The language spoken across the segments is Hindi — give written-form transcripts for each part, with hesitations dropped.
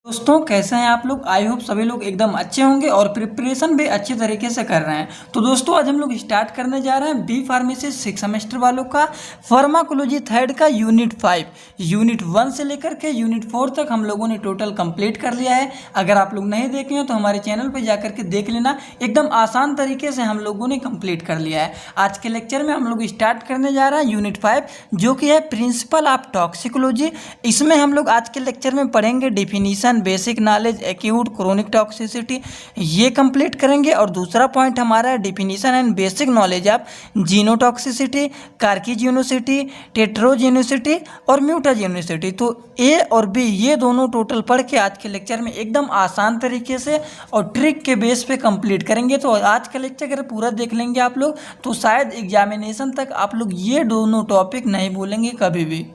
दोस्तों कैसे हैं आप लोग। आई होप सभी लोग एकदम अच्छे होंगे और प्रिपरेशन भी अच्छे तरीके से कर रहे हैं। तो दोस्तों आज हम लोग स्टार्ट करने जा रहे हैं बी फार्मेसी 6 सेमेस्टर वालों का फार्माकोलॉजी थर्ड का यूनिट 5। यूनिट 1 से लेकर के यूनिट 4 तक हम लोगों ने टोटल कंप्लीट कर लिया है। अगर आप लोग नहीं देखे हो तो हमारे चैनल पर जा करके देख लेना, एकदम आसान तरीके से हम लोगों ने कंप्लीट कर लिया है। आज के लेक्चर में हम लोग स्टार्ट करने जा रहे हैं यूनिट 5 जो कि है प्रिंसिपल ऑफ टॉक्सिकोलॉजी। इसमें हम लोग आज के लेक्चर में पढ़ेंगे definition, basic knowledge, acute, chronic toxicity, ये कंप्लीट करेंगे। और दूसरा पॉइंट हमारा है definition and basic knowledge of genotoxicity, carcinogenicity, teratogenicity और म्यूटाजेनोसिटी। तो ए और बी ये दोनों टोटल पढ़ के आज के लेक्चर में एकदम आसान तरीके से और ट्रिक के बेस पे कंप्लीट करेंगे। तो आज का लेक्चर अगर पूरा देख लेंगे आप लोग तो शायद एग्जामिनेशन तक आप लोग ये दोनों टॉपिक नहीं भूलेंगे कभी भी।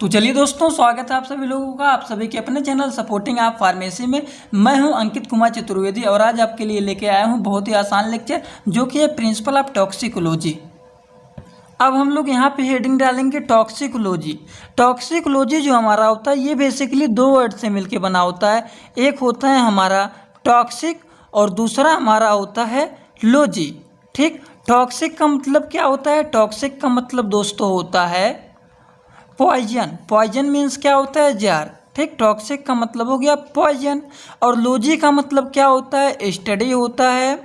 तो चलिए दोस्तों, स्वागत है आप सभी लोगों का, आप सभी के अपने चैनल सपोर्टिंग आप फार्मेसी में। मैं हूं अंकित कुमार चतुर्वेदी और आज आपके लिए लेके आया हूं बहुत ही आसान लेक्चर जो कि है प्रिंसिपल ऑफ टॉक्सिकोलॉजी। अब हम लोग यहाँ पे हेडिंग डालेंगे टॉक्सिकोलॉजी। टॉक्सिकोलॉजी जो हमारा होता है ये बेसिकली दो वर्ड से मिलके बना होता है। एक होता है हमारा टॉक्सिक और दूसरा हमारा होता है लॉजी। ठीक, टॉक्सिक का मतलब क्या होता है? टॉक्सिक का मतलब दोस्तों होता है पॉइजन। पॉइजन मीन्स क्या होता है? जहर। ठीक, टॉक्सिक का मतलब हो गया पॉइजन। और लॉजी का मतलब क्या होता है? स्टडी होता है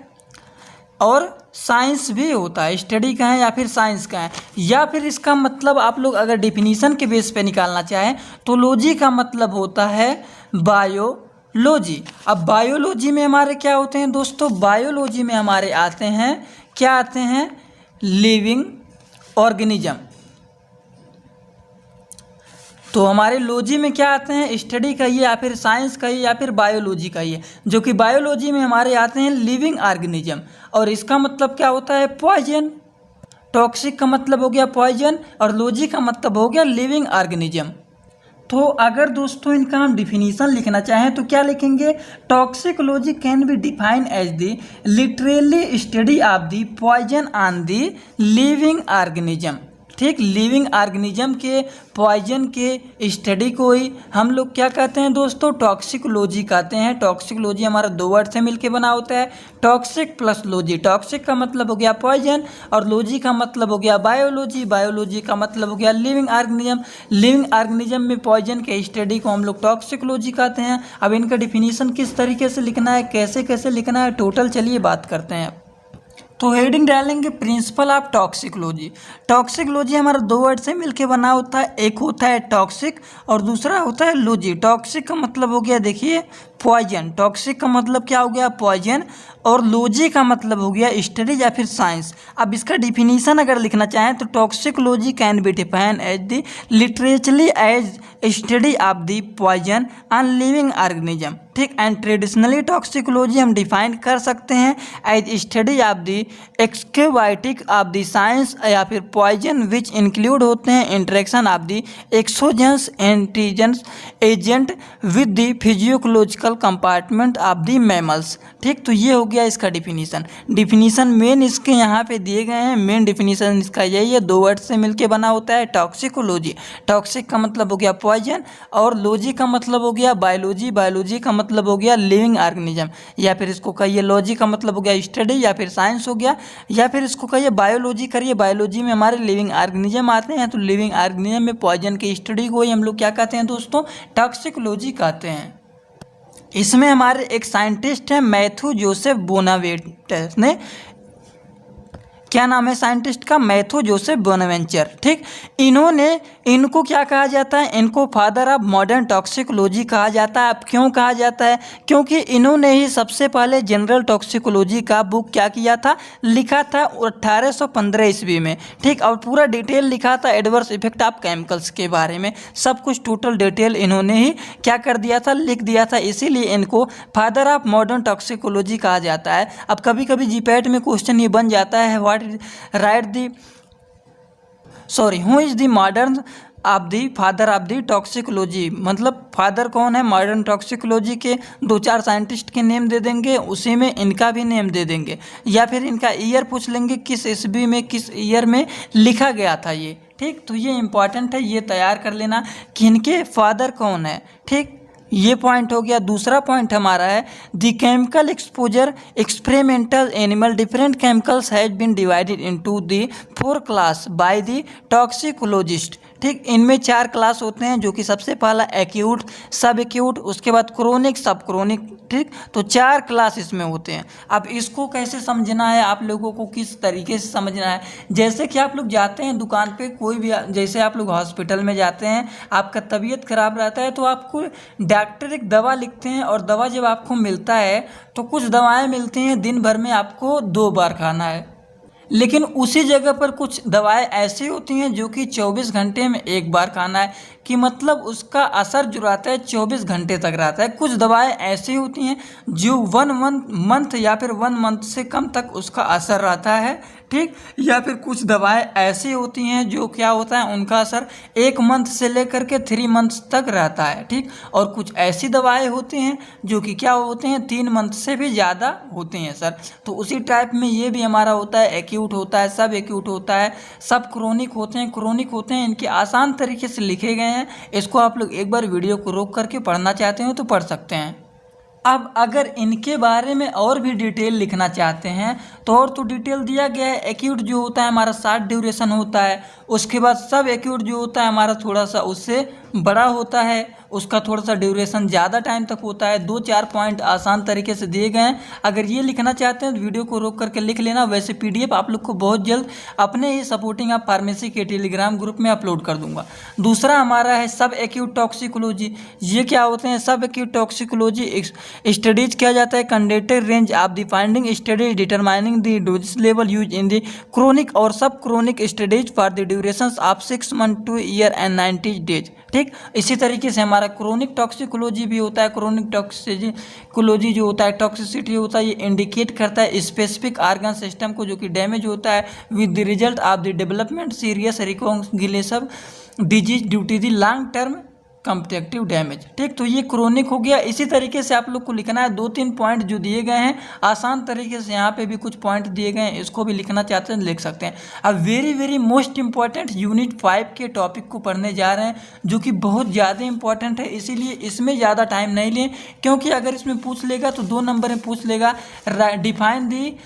और साइंस भी होता है। स्टडी का है या फिर साइंस का है, या फिर इसका मतलब आप लोग अगर डिफिनीशन के बेस पे निकालना चाहें तो लॉजी का मतलब होता है बायोलॉजी। अब बायोलॉजी में हमारे क्या होते हैं दोस्तों? बायोलॉजी में हमारे आते हैं, क्या आते हैं? Living organism. तो हमारे लॉजी में क्या आते हैं? स्टडी कहिए या फिर साइंस कहिए या फिर बायोलॉजी कहिए, जो कि बायोलॉजी में हमारे आते हैं लिविंग ऑर्गेनिज्म। और इसका मतलब क्या होता है? पॉइजन। टॉक्सिक का मतलब हो गया पॉइजन और लॉजी का मतलब हो गया लिविंग ऑर्गेनिज्म। तो अगर दोस्तों इनका हम डिफिनीशन लिखना चाहें तो क्या लिखेंगे? Toxicology can be define as the literally study of the poison on the living organism. ठीक, लिविंग ऑर्गेनिज्म के पॉइजन के स्टडी को ही हम लोग क्या कहते हैं दोस्तों? टॉक्सिकोलॉजी कहते हैं। टॉक्सिकोलॉजी हमारा दो वर्ड से मिलके बना होता है, टॉक्सिक प्लस लॉजी। टॉक्सिक का मतलब हो गया पॉइजन और लॉजी का मतलब हो गया बायोलॉजी। बायोलॉजी का मतलब हो गया लिविंग ऑर्गेनिज्म। लिविंग ऑर्गेनिज्म में पॉइजन के स्टडी को हम लोग टॉक्सिकोलॉजी कहते हैं। अब इनका डिफिनीशन किस तरीके से लिखना है, कैसे कैसे लिखना है, टोटल चलिए बात करते हैं। तो हेडिंग डालेंगे प्रिंसिपल ऑफ टॉक्सिकोलॉजी। टॉक्सिकोलॉजी हमारा दो वर्ड से मिलके बना होता है, एक होता है टॉक्सिक और दूसरा होता है लॉजी। टॉक्सिक का मतलब हो गया देखिए पॉइजन। टॉक्सिक का मतलब क्या हो गया? पॉइजन। और लॉजी का मतलब हो गया स्टडी या फिर साइंस। अब इसका डिफिनीशन अगर लिखना चाहें तो toxicology can be define as the literally as study of the poison on living organism. ठीक, एंड ट्रेडिशनली टॉक्सिकोलॉजी हम डिफाइन कर सकते हैं as study of the xenobiotic of the science या फिर पॉइजन विच इंक्लूड होते हैं interaction of the exogenous antigens agent with the physiological compartment of the mammals. ठीक, तो ये हो गया इसका डिफिनीशन। डिफिनीशन मेन इसके यहाँ पे दिए गए हैं। मेन डिफिनीशन इसका यही है, दो वर्ड से मिलके बना होता है टॉक्सिकोलॉजी। टॉक्सिक का मतलब हो गया पॉइजन और लॉजी का मतलब हो गया बायोलॉजी। बायोलॉजी का मतलब हो गया लिविंग ऑर्गेनिज्म, या फिर इसको कहिए लॉजी का मतलब हो गया स्टडी या फिर साइंस हो गया, या फिर इसको कहिए बायोलॉजी करिए। बायोलॉजी में हमारे लिविंग ऑर्गेनिज्म आते हैं, तो लिविंग ऑर्गेनिज्म में पॉइजन की स्टडी को ही हम लोग क्या कहते हैं दोस्तों? टॉक्सिकोलॉजी कहते हैं। इसमें हमारे एक साइंटिस्ट हैं मैथ्यू जोसेफ बोनावेंचर ने, क्या नाम है साइंटिस्ट का? Matthew Joseph Bonaventure. ठीक, इनको क्या कहा जाता है? इनको फादर ऑफ मॉडर्न टॉक्सिकोलॉजी कहा जाता है। अब क्यों कहा जाता है? क्योंकि इन्होंने ही सबसे पहले जनरल टॉक्सिकोलॉजी का बुक क्या किया था? लिखा था 1815 ईस्वी में। ठीक, और पूरा डिटेल लिखा था एडवर्स इफेक्ट ऑफ केमिकल्स के बारे में। सब कुछ टोटल डिटेल इन्होंने ही क्या कर दिया था? लिख दिया था। इसीलिए इनको फादर ऑफ मॉडर्न टॉक्सिकोलॉजी कहा जाता है। अब कभी कभी जीपैट में क्वेश्चन ये बन जाता है, who is the modern of the father of the toxicology, मतलब फादर कौन है मॉडर्न टॉक्सिकोलॉजी के? दो चार साइंटिस्ट के नेम दे देंगे, उसी में इनका भी नेम दे देंगे, या फिर इनका ईयर पूछ लेंगे, किस ईस्वी में किस ईयर में लिखा गया था ये। ठीक, तो ये इंपॉर्टेंट है, ये तैयार कर लेना कि इनके फादर कौन है। ठीक, ये पॉइंट हो गया। दूसरा पॉइंट हमारा है the chemical exposure experimental animal different chemicals has been divided into the 4 class by the toxicologist. ठीक, इनमें 4 क्लास होते हैं, जो कि सबसे पहला एक्यूट, सब एक्यूट, उसके बाद क्रोनिक, सब क्रोनिक। ठीक, तो 4 क्लास इसमें होते हैं। अब इसको कैसे समझना है, आप लोगों को किस तरीके से समझना है, जैसे कि आप लोग जाते हैं दुकान पे, कोई भी, जैसे आप लोग हॉस्पिटल में जाते हैं, आपका तबीयत खराब रहता है, तो आपको डॉक्टर एक दवा लिखते हैं, और दवा जब आपको मिलता है तो कुछ दवाएं मिलती हैं दिन भर में आपको 2 बार खाना है, लेकिन उसी जगह पर कुछ दवाएं ऐसी होती हैं जो कि 24 घंटे में 1 बार खाना है, कि मतलब उसका असर जो रहता है 24 घंटे तक रहता है। कुछ दवाएं ऐसी होती हैं जो 1 मंथ या फिर 1 मंथ से कम तक उसका असर रहता है। ठीक, या फिर कुछ दवाएं ऐसी होती हैं जो क्या होता है, उनका असर 1 मंथ से लेकर के 3 मंथ तक रहता है। ठीक, और कुछ ऐसी दवाएं होती हैं जो कि क्या होते हैं 3 मंथ से भी ज़्यादा होते हैं सर। तो उसी टाइप में ये भी हमारा होता है, एक्यूट होता है, सब एक्यूट होता है, सब क्रोनिक होते हैं, क्रोनिक होते हैं। इनके आसान तरीके से लिखे गए हैं, इसको आप लोग एक बार वीडियो को रोक करके पढ़ना चाहते हो तो पढ़ सकते हैं। अब अगर इनके बारे में और भी डिटेल लिखना चाहते हैं तो और तो डिटेल दिया गया है। एक्यूट जो होता है हमारा 60 ड्यूरेशन होता है, उसके बाद सब एक्यूट जो होता है हमारा थोड़ा सा उससे बड़ा होता है, उसका थोड़ा सा ड्यूरेशन ज़्यादा टाइम तक होता है। 2-4 पॉइंट आसान तरीके से दिए गए हैं, अगर ये लिखना चाहते हैं तो वीडियो को रोक करके लिख लेना। वैसे PDF आप लोग को बहुत जल्द अपने ही सपोर्टिंग ऑफ फार्मेसी के टेलीग्राम ग्रुप में अपलोड कर दूंगा। दूसरा हमारा है सब एक्यूट टॉक्सिकोलॉजी। ये क्या होते हैं, सब एक्यूट टॉक्सिकोलॉजी स्टडीज किया जाता है conducted range of the finding studies determining the dose level use in the chronic और सब chronic studies for the duration of 6 month two year and 90 days. ठीक, इसी तरीके से हमारा क्रोनिक टॉक्सिकोलॉजी भी होता है। क्रोनिक टॉक्सिकोलॉजी जो होता है, टॉक्सिसिटी होता है, ये इंडिकेट करता है स्पेसिफिक ऑर्गन सिस्टम को जो कि डैमेज होता है with the result of the development serious recognition disease due to the long term contractive damage. ठीक, तो ये क्रोनिक हो गया। इसी तरीके से आप लोग को लिखना है 2-3 पॉइंट जो दिए गए हैं आसान तरीके से, यहाँ पे भी कुछ पॉइंट दिए गए हैं, इसको भी लिखना चाहते हैं लिख सकते हैं। अब वेरी मोस्ट इंपॉर्टेंट यूनिट 5 के टॉपिक को पढ़ने जा रहे हैं, जो कि बहुत ज़्यादा इंपॉर्टेंट है, इसीलिए इसमें ज़्यादा टाइम नहीं लें, क्योंकि अगर इसमें पूछ लेगा तो 2 नंबर में पूछ लेगा define the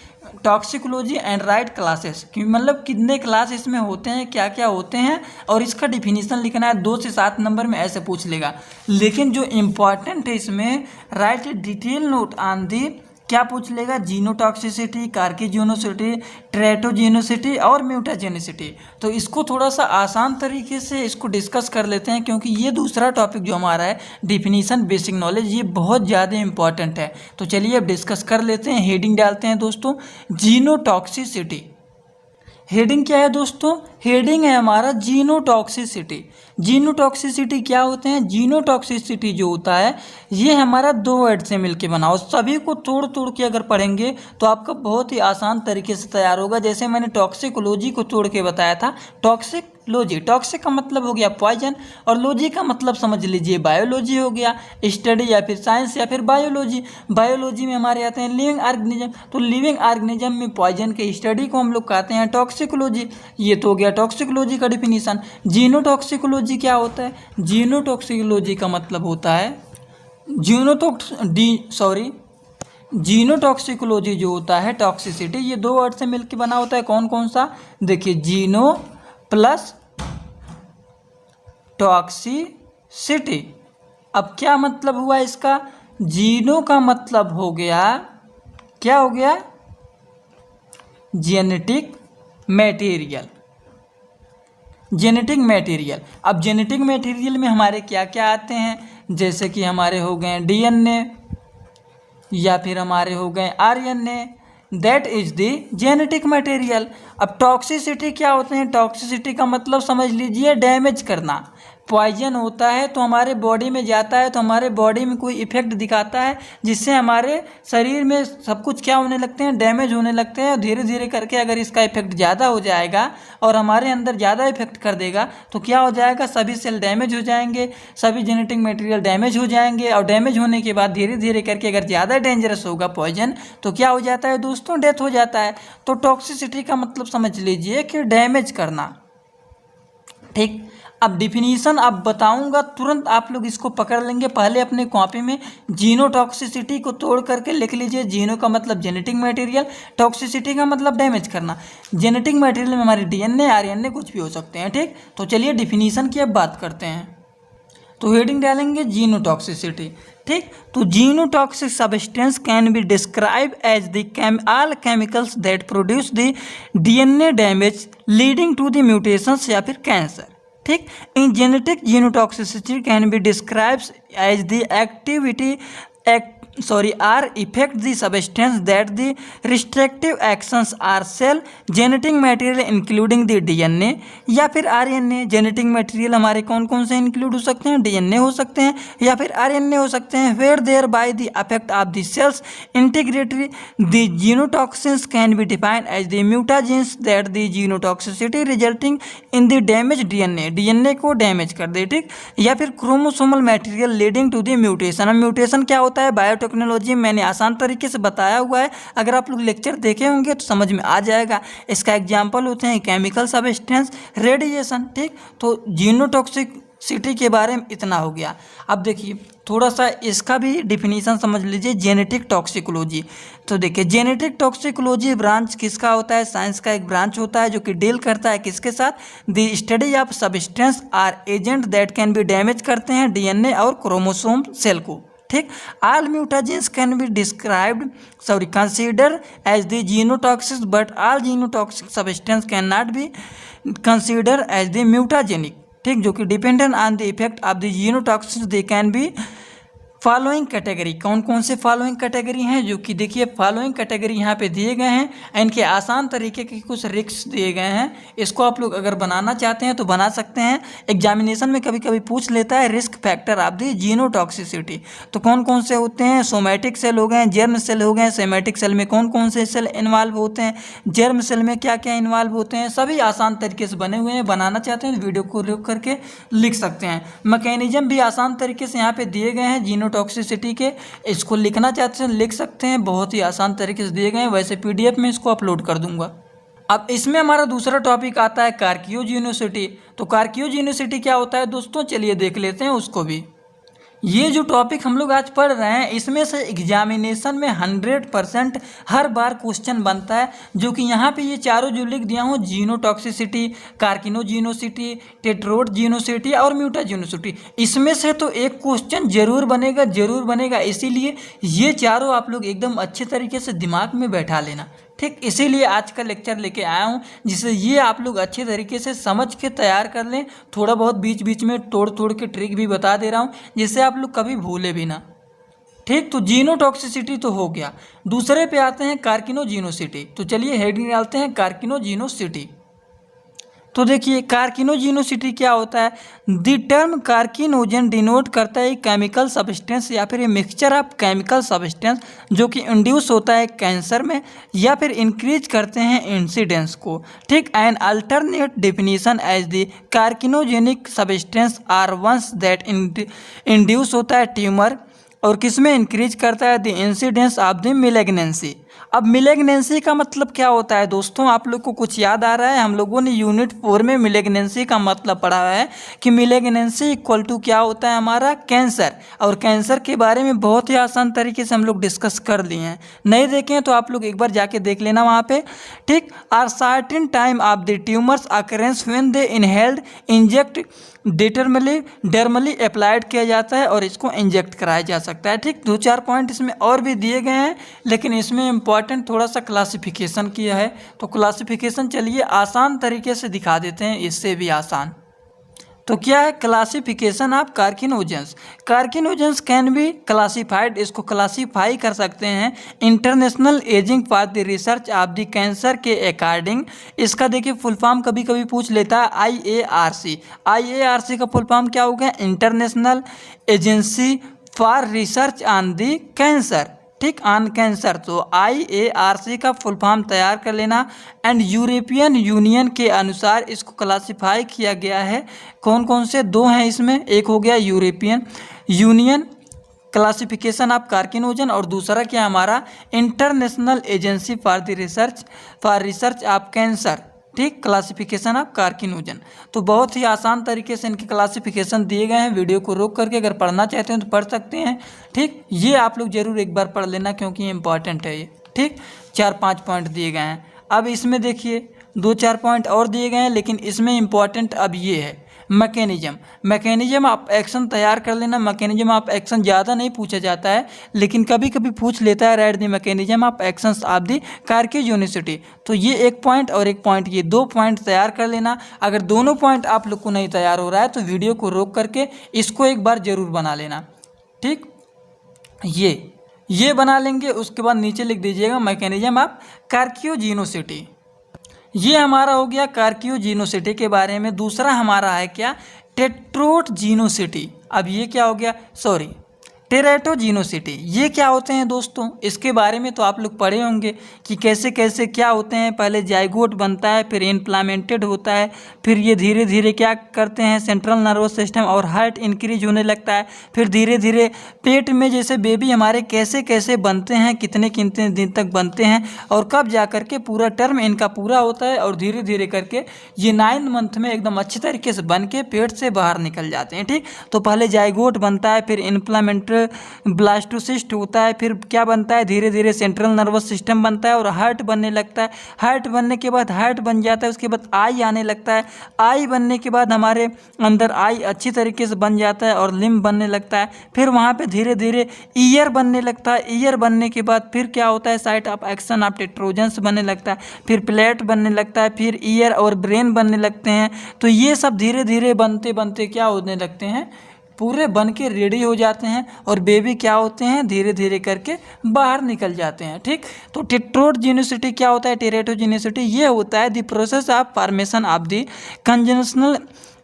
toxicology and right classes, कि मतलब कितने क्लास इसमें होते हैं, क्या क्या होते हैं, और इसका डिफिनीशन लिखना है। 2 से 7 नंबर में ऐसे पूछ लेगा। लेकिन जो इम्पॉर्टेंट है इसमें, right detail note on the, क्या पूछ लेगा, जीनोटॉक्सिसिटी, कार्किजीनोसिटी, ट्रेटोजेनोसिटी और म्यूटाजेनिसिटी। तो इसको थोड़ा सा आसान तरीके से इसको डिस्कस कर लेते हैं, क्योंकि ये दूसरा टॉपिक जो हमारा है डिफिनीशन बेसिक नॉलेज, ये बहुत ज़्यादा इंपॉर्टेंट है। तो चलिए अब डिस्कस कर लेते हैं। हेडिंग डालते हैं दोस्तों, जीनोटॉक्सिसिटी। हेडिंग क्या है दोस्तों, हेडिंग है हमारा जीनोटॉक्सिसिटी। जीनोटॉक्सिसिटी क्या होते हैं, जीनोटॉक्सिसिटी जो होता है ये हमारा 2 वर्ड से मिलके बना हो। सभी को तोड़ के अगर पढ़ेंगे तो आपका बहुत ही आसान तरीके से तैयार होगा। जैसे मैंने टॉक्सिकोलॉजी को तोड़ के बताया था, टॉक्सिकोलॉजी, टॉक्सिक का मतलब हो गया पॉइजन, और लॉजी का मतलब समझ लीजिए बायोलॉजी हो गया, स्टडी या फिर साइंस या फिर बायोलॉजी। बायोलॉजी में हमारे आते हैं लिविंग ऑर्गेनिज्म, तो लिविंग ऑर्गेनिज्म में पॉइजन के स्टडी को हम लोग कहते हैं टॉक्सिकोलॉजी। ये तो हो गया टॉक्सिकोलॉजी का डिफिनीशन। जीनोटॉक्सिकोलॉजी क्या होता है, जीनोटॉक्सिकोलॉजी का मतलब होता है जीनोटॉक्सिकोलॉजी जो होता है टॉक्सिसिटी, ये 2 वर्ड से मिलकर बना होता है। कौन कौन सा, देखिए, जीनो प्लस टॉक्सिसिटी। अब क्या मतलब हुआ इसका, जीनो का मतलब हो गया, क्या हो गया, जेनेटिक मटेरियल, जेनेटिक मटेरियल। अब जेनेटिक मटेरियल में हमारे क्या क्या आते हैं, जैसे कि हमारे हो गए DNA या फिर हमारे हो गए RNA, that is the genetic material. अब टॉक्सिसिटी क्या होते हैं, टॉक्सिसिटी का मतलब समझ लीजिए डैमेज करना। पॉइजन होता है तो हमारे बॉडी में जाता है तो हमारे बॉडी में कोई इफेक्ट दिखाता है, जिससे हमारे शरीर में सब कुछ क्या होने लगते हैं, डैमेज होने लगते हैं। धीरे धीरे करके अगर इसका इफेक्ट ज़्यादा हो जाएगा और हमारे अंदर ज़्यादा इफेक्ट कर देगा तो क्या हो जाएगा, सभी सेल डैमेज हो जाएंगे, सभी जेनेटिक मटेरियल डैमेज हो जाएंगे, और डैमेज होने के बाद धीरे धीरे करके अगर ज़्यादा डेंजरस होगा पॉइजन तो क्या हो जाता है दोस्तों, डेथ हो जाता है। तो टॉक्सिसिटी का मतलब समझ लीजिए कि डैमेज करना। ठीक, अब डिफिनीशन अब बताऊंगा, तुरंत आप लोग इसको पकड़ लेंगे। पहले अपने कॉपी में जीनोटॉक्सिसिटी को तोड़ करके लिख लीजिए। जीनो का मतलब जेनेटिक मटेरियल, टॉक्सिसिटी का मतलब डैमेज करना। जेनेटिक मटेरियल में हमारे डीएनए, आरएनए कुछ भी हो सकते हैं, ठीक। तो चलिए डिफिनीशन की अब बात करते हैं। तो हेडिंग डालेंगे जीनोटॉक्सिसिटी, ठीक। तो genotoxic substance can be describe as the all chemicals that produce the DNA damage leading to the mutations या फिर कैंसर, ठीक। In genetic genotoxicity can be describes as the activity are affect the substance that the restrictive actions are cell genetic material including the DNA या फिर RNA। जेनेटिक मटेरियल हमारे कौन कौन से इंक्लूड हो सकते हैं? डीएनए हो सकते हैं या फिर RNA हो सकते हैं। where thereby the effect of the cells integrity the genotoxins can be defined as the mutagens that the genotoxicity resulting in the damaged DNA को डैमेज कर दे, ठीक। या फिर chromosomal material leading to the mutation. अब म्यूटेशन क्या होता है? बायोटेक्नोलॉजी में मैंने आसान तरीके से बताया हुआ है, अगर आप लोग लेक्चर देखे होंगे तो समझ में आ जाएगा। इसका एग्जाम्पल होते हैं केमिकल सब्सटेंस, रेडिएशन, ठीक। तो जीनोटॉक्सिसिटी के बारे में इतना हो गया। अब देखिए थोड़ा सा इसका भी डिफिनीशन समझ लीजिए, जेनेटिक टॉक्सिकोलॉजी। तो देखिए जेनेटिक टॉक्सिकोलॉजी ब्रांच किसका होता है? साइंस का एक ब्रांच होता है जो कि डील करता है किसके साथ? The study of substance or agent that can be damage करते हैं डीएनए और क्रोमोसोम सेल को, ठीक। All mutagens can be consider as the genotoxic but all genotoxic substance can not be consider as the mutagenic, ठीक। जो कि dependent on the effect of the genotoxic they can be following category. कौन कौन से फॉलोइंग कैटेगरी हैं? जो कि देखिए फॉलोइंग कैटेगरी यहाँ पे दिए गए हैं, इनके आसान तरीके के कुछ रिक्स दिए गए हैं। इसको आप लोग अगर बनाना चाहते हैं तो बना सकते हैं। एग्जामिनेशन में कभी कभी पूछ लेता है risk factor of the genotoxicity. तो कौन कौन से होते हैं? सोमैटिक सेल हो गए, जर्म सेल हो गए। सोमैटिक सेल में कौन कौन से सेल इन्वॉल्व होते हैं, जर्म सेल में क्या क्या इन्वॉल्व होते हैं, सभी आसान तरीके से बने हुए हैं। बनाना चाहते हैं तो वीडियो को रोक करके लिख सकते हैं। मैकेनिज्म भी आसान तरीके से यहाँ पे दिए गए हैं टॉक्सिसिटी के। इसको लिखना चाहते हैं लिख सकते हैं, बहुत ही आसान तरीके से दिए गए हैं। वैसे पीडीएफ में इसको अपलोड कर दूंगा। अब इसमें हमारा दूसरा टॉपिक आता है कार्कियोजेनिसिटी। तो कार्कियोजेनिसिटी क्या होता है दोस्तों? चलिए देख लेते हैं उसको भी। ये जो टॉपिक हम लोग आज पढ़ रहे हैं इसमें से एग्जामिनेशन में 100% हर बार क्वेश्चन बनता है, जो कि यहाँ पे ये चारों जो लिख दिया हूँ, जीनोटॉक्सिसिटी, कार्किनोजेनिसिटी, टेट्रोडोजेनिसिटी और म्यूटाजेनिसिटी, इसमें से तो एक क्वेश्चन जरूर बनेगा। इसीलिए ये चारों आप लोग एकदम अच्छे तरीके से दिमाग में बैठा लेना, ठीक। इसीलिए आज का लेक्चर लेके आया हूँ, जिससे ये आप लोग अच्छे तरीके से समझ के तैयार कर लें। थोड़ा बहुत बीच बीच में तोड़ के ट्रिक भी बता दे रहा हूँ, जिससे आप लोग कभी भूले भी ना, ठीक। तो जीनोटॉक्सिसिटी तो हो गया। दूसरे पे आते हैं कार्किनोजेनिसिटी। तो चलिए हेडिंग डालते हैं कार्किनोजेनिसिटी। तो देखिए कार्किनोजेनिसिटी क्या होता है? द टर्म कार्किनोजन डिनोट करता है केमिकल सब्सटेंस या फिर मिक्सचर ऑफ केमिकल सब्सटेंस जो कि इंड्यूस होता है कैंसर में या फिर इंक्रीज करते हैं इंसिडेंस को, ठीक। An alternate definition as the carcinogenic substance are ones that induce होता है ट्यूमर और किसमें इंक्रीज करता है? The incidence of the malignancy. अब मिलेग्नेंसी का मतलब क्या होता है दोस्तों? आप लोग को कुछ याद आ रहा है? हम लोगों ने यूनिट 4 में मिलेग्नेंसी का मतलब पढ़ा है कि मिलेग्नेंसी इक्वल टू क्या होता है? हमारा कैंसर। और कैंसर के बारे में बहुत ही आसान तरीके से हम लोग डिस्कस कर लिए हैं। नहीं देखें तो आप लोग एक बार जाके देख लेना वहाँ पे, ठीक। Are certain time of the tumours occurrence when they inhaled inject dermally applied किया जाता है और इसको इंजेक्ट कराया जा सकता है, ठीक। 2-4 पॉइंट इसमें और भी दिए गए हैं, लेकिन इसमें इंपॉर्टेंट थोड़ा सा क्लासिफिकेशन किया है। तो क्लासिफिकेशन चलिए आसान तरीके से दिखा देते हैं, इससे भी आसान। तो क्या है classification of carcinogens? Carcinogens can be classified, इसको क्लासीफाई कर सकते हैं international agency for the research of the cancer के अकॉर्डिंग। इसका देखिए फुल फॉर्म कभी कभी पूछ लेता है IARC। IARC का फुल फॉर्म क्या हो गया? International agency for research on the cancer, ठीक, ऑन कैंसर। तो IARC का फुल फॉर्म तैयार कर लेना। एंड यूरोपियन यूनियन के अनुसार इसको क्लासिफाई किया गया है। कौन कौन से? 2 हैं इसमें, एक हो गया यूरोपियन यूनियन क्लासिफिकेशन ऑफ कार्किनोजन और दूसरा क्या हमारा international agency for the research of cancer, ठीक, क्लासिफिकेशन ऑफ कार्किनोजन। तो बहुत ही आसान तरीके से इनके क्लासिफिकेशन दिए गए हैं। वीडियो को रोक करके अगर पढ़ना चाहते हैं तो पढ़ सकते हैं। ठीक, ये आप लोग जरूर एक बार पढ़ लेना क्योंकि ये इंपॉर्टेंट है ये। ठीक, 4-5 पॉइंट दिए गए हैं। अब इसमें देखिए 2-4 पॉइंट और दिए गए हैं, लेकिन इसमें इम्पॉर्टेंट अब ये है मैकेनिज्म आप एक्शन तैयार कर लेना। मैकेनिज्म आप एक्शन ज़्यादा नहीं पूछा जाता है, लेकिन कभी कभी पूछ लेता है राइट द मैकेनिज्म आप एक्शंस ऑफ द कार्कियोजेनिसिटी। तो ये एक पॉइंट और एक पॉइंट, ये 2 पॉइंट तैयार कर लेना। अगर दोनों पॉइंट आप लोग को नहीं तैयार हो रहा है तो वीडियो को रोक करके इसको एक बार ज़रूर बना लेना। ठीक, ये बना लेंगे, उसके बाद नीचे लिख दीजिएगा मैकेनिज्म ऑफ कार्कियोजेनिसिटी। ये हमारा हो गया कार्कियोजेनिसिटी के बारे में। दूसरा हमारा है क्या, टेट्रोजेनिसिटी। अब ये क्या हो गया, सॉरी, टेरेटोजेनिसिटी। ये क्या होते हैं दोस्तों, इसके बारे में तो आप लोग पढ़े होंगे कि कैसे कैसे क्या होते हैं। पहले जाइगोट बनता है, फिर इम्प्लामेंटेड होता है, फिर ये धीरे धीरे क्या करते हैं, सेंट्रल नर्वस सिस्टम और हार्ट इंक्रीज होने लगता है। फिर धीरे धीरे पेट में जैसे बेबी हमारे कैसे कैसे बनते हैं, कितने कितने दिन तक बनते हैं और कब जा करके पूरा टर्म इनका पूरा होता है, और धीरे धीरे करके ये 9 मंथ में एकदम अच्छी तरीके से बन के पेट से बाहर निकल जाते हैं। ठीक, तो पहले जाइगोट बनता है, फिर इम्प्लामेंटेड ब्लास्टोसिस्ट होता है, फिर क्या बनता है, धीरे धीरे सेंट्रल नर्वस सिस्टम बनता है और हार्ट बनने लगता है। हार्ट बनने के बाद हार्ट बन जाता है, उसके बाद आई आने लगता है। आई बनने के बाद हमारे अंदर आई अच्छी तरीके से बन जाता है और लिम्ब बनने लगता है। फिर वहाँ पे धीरे धीरे ईयर बनने लगता है। ईयर बनने के बाद फिर क्या होता है, साइट ऑफ एक्शन ऑफ टेट्रोजन्स बनने लगता है, फिर प्लेट बनने लगता है, फिर ईयर और ब्रेन बनने लगते हैं। तो ये सब धीरे धीरे बनते बनते क्या होने लगते हैं, पूरे बन के रेडी हो जाते हैं और बेबी क्या होते हैं, धीरे धीरे करके बाहर निकल जाते हैं। ठीक, तो टेट्रोजेनिसिटी क्या होता है, टेरेटोजेनिसिटी ये होता है the process of formation of the congenital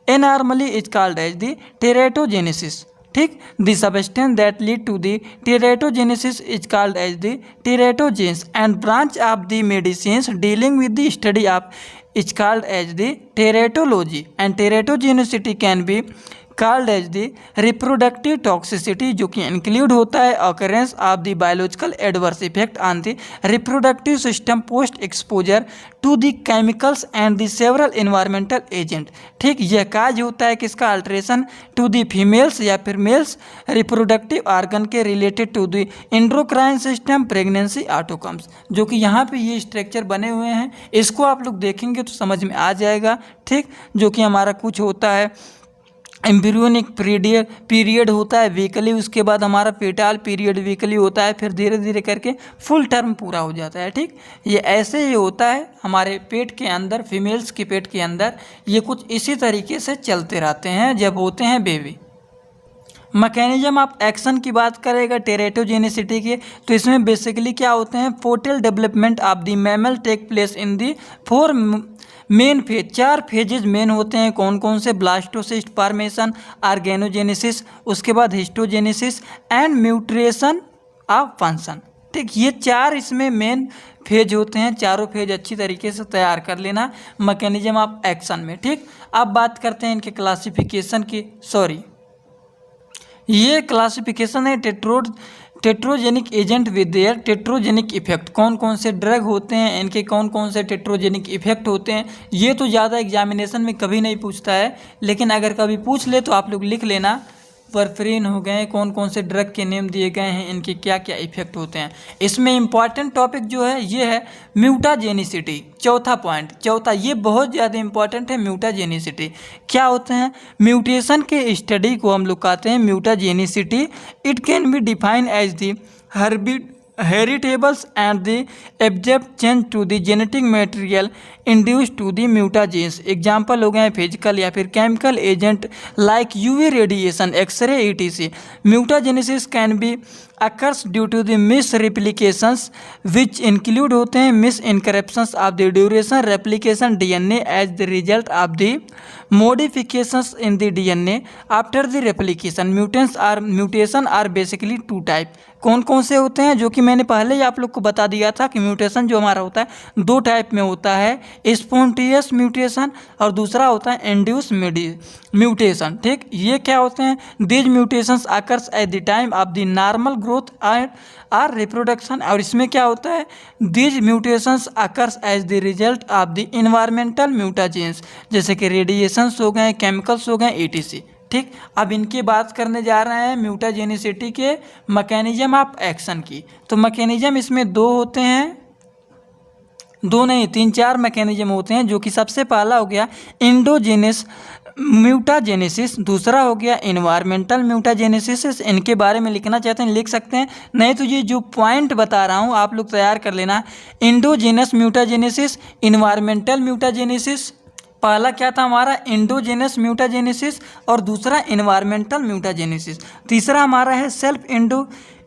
abnormally is called as the teratogenesis. ठीक, the substance that lead to the teratogenesis is called as the teratogens and branch of the medicines dealing with the study of is called as the teratology and teratogenicity can be called as the reproductive toxicity, जो कि इंक्लूड होता है occurrence of the biological adverse effect on the reproductive system post exposure to the chemicals and the several environmental agent. ठीक, यह काज होता है किसका, अल्ट्रेशन टू द फीमेल्स या फिर मेल्स रिप्रोडक्टिव ऑर्गन के related to the endocrine system pregnancy outcomes, जो कि यहाँ पे ये स्ट्रक्चर बने हुए हैं। इसको आप लोग देखेंगे तो समझ में आ जाएगा। ठीक, जो कि हमारा कुछ होता है एम्ब्रियोनिक पीरियड होता है वीकली, उसके बाद हमारा फेटाल पीरियड वीकली होता है, फिर धीरे धीरे करके फुल टर्म पूरा हो जाता है। ठीक, ये ऐसे ही होता है हमारे पेट के अंदर, फीमेल्स के पेट के अंदर ये कुछ इसी तरीके से चलते रहते हैं जब होते हैं बेबी। मैकेनिज्म ऑफ एक्शन की बात करेगा टेरेटोजेनिसिटी के, तो इसमें बेसिकली क्या होते हैं, portal development of the mammal take place in the 4 main phase. 4 phases main होते हैं, कौन कौन से, ब्लास्टोसिस्ट फॉर्मेशन, ऑर्गेनोजेनेसिस, उसके बाद histogenesis and mutation of function. ठीक, ये 4 इसमें मेन फेज होते हैं। चारों फेज अच्छी तरीके से तैयार कर लेना मैकेनिज्म ऑफ एक्शन में। ठीक, अब बात करते हैं इनके क्लासिफिकेशन की। सॉरी, ये क्लासिफिकेशन है टेट्रोजेनिक एजेंट विद देयर टेट्रोजेनिक इफेक्ट। कौन कौन से ड्रग होते हैं, इनके कौन कौन से टेट्रोजेनिक इफेक्ट होते हैं। ये तो ज़्यादा एग्जामिनेशन में कभी नहीं पूछता है, लेकिन अगर कभी पूछ ले तो आप लोग लिख लेना। परफ्रीन हो गए, कौन कौन से ड्रग के नेम दिए गए हैं, इनके क्या क्या इफेक्ट होते हैं। इसमें इंपॉर्टेंट टॉपिक जो है ये है म्यूटाजेनिसिटी। चौथा पॉइंट, चौथा ये बहुत ज़्यादा इंपॉर्टेंट है। म्यूटाजेनिसिटी क्या होते हैं, म्यूटेशन के स्टडी को हम लोग कहते हैं mutagenicity. It can be define as the heritables and the abrupt change to the genetic material induced to the mutagens। Example हो गए फिजिकल या फिर chemical agent like UV radiation, X-ray, etc। Mutagenesis can be occurs due to the misreplications which include होते हैं misincorporations of the duration replication DNA as the result of the modifications in the DNA after the replication. Mutation are basically two type. कौन कौन से होते हैं, जो कि मैंने पहले ही आप लोग को बता दिया था कि म्यूटेशन जो हमारा होता है दो टाइप में होता है, स्पॉन्टेनियस म्यूटेशन और दूसरा होता है इंड्यूस म्यूटेशन। ठीक, ये क्या होते हैं? These mutations occurs at the time of the normal growth or reproduction. और इसमें क्या होता है? These mutations occurs as the result of the environmental mutagens, जैसे कि रेडिएशंस हो गए, केमिकल्स हो गए, etc। ठीक, अब इनकी बात करने जा रहे हैं म्यूटाजेनिसिटी के मैकेनिज्म ऑफ एक्शन की। तो मैकेनिज्म इसमें दो होते हैं, दो नहीं 3-4 मैकेनिज्म होते हैं, जो कि सबसे पहला हो गया इंडोजेनस म्यूटाजेनेसिस, दूसरा हो गया इन्वायरमेंटल म्यूटाजेनेसिस। इनके बारे में लिखना चाहते हैं लिख सकते हैं, नहीं तो ये जो पॉइंट बता रहा हूँ आप लोग तैयार कर लेना। Endogenous mutagenesis, environmental mutagenesis. पहला क्या था हमारा? इंडोजेनस म्यूटाजेनेसिस और दूसरा इन्वायरमेंटल म्यूटाजेनेसिस। तीसरा हमारा है सेल्फ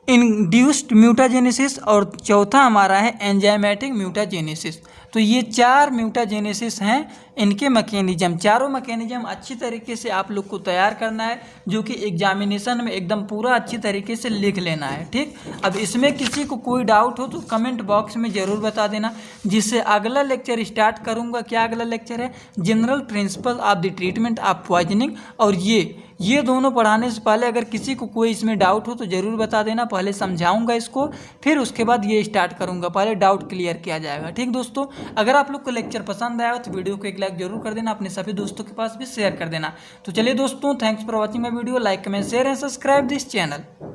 इंड्यूस्ड म्यूटाजेनेसिस और चौथा हमारा है एंजाइमेटिक म्यूटाजेनेसिस। तो ये 4 म्यूटाजेनेसिस हैं, इनके मैकेनिज्म, चारों मैकेनिज्म अच्छी तरीके से आप लोग को तैयार करना है, जो कि एग्जामिनेशन में एकदम पूरा अच्छी तरीके से लिख लेना है। ठीक, अब इसमें किसी को कोई डाउट हो तो कमेंट बॉक्स में ज़रूर बता देना, जिससे अगला लेक्चर स्टार्ट करूँगा। क्या अगला लेक्चर है? General principle of the treatment of poisoning. और ये दोनों पढ़ाने से पहले अगर किसी को कोई इसमें डाउट हो तो ज़रूर बता देना, पहले समझाऊंगा इसको, फिर उसके बाद ये स्टार्ट करूंगा, पहले डाउट क्लियर किया जाएगा। ठीक दोस्तों, अगर आप लोग को लेक्चर पसंद आया हो तो वीडियो को एक लाइक जरूर कर देना, अपने सभी दोस्तों के पास भी शेयर कर देना। तो चलिए दोस्तों, thanks for watching my video. Like comment share and subscribe this channel.